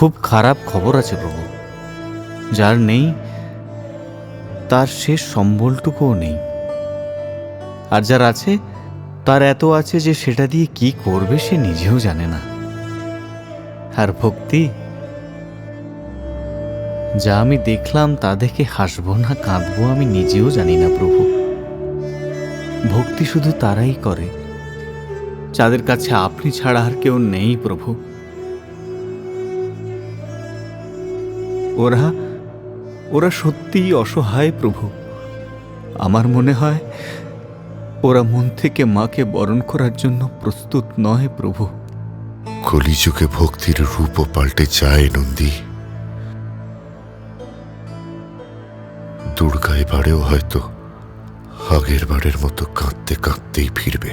খুব খারাপ খবর আছে প্রভু। যার নেই তার শেষ সম্বলটুকুও নেই, আর যার আছে তার এত আছে যে সেটা দিয়ে কি করবে সে নিজেও জানে না। আর ভক্তি, যা আমি দেখলাম তা দেখে হাসবো না কাঁদবো আমি নিজেও জানি না প্রভু। ভক্তি শুধু তারাই করে যাদের কাছে আপনি ছাড়া আর কেউ নেই প্রভু। ওরা ওরা সত্যিই অসহায় প্রভু। আমার মনে হয় ওরা মন থেকে মাকে বরণ করার জন্য প্রস্তুত নয় প্রভু। কলিযুগে ভক্তির রূপও পাল্টে যায় নন্দী। দুর্গা এবারেও হয়তো আগের বারের মতো কাঁদতে কাঁদতেই ফিরবে।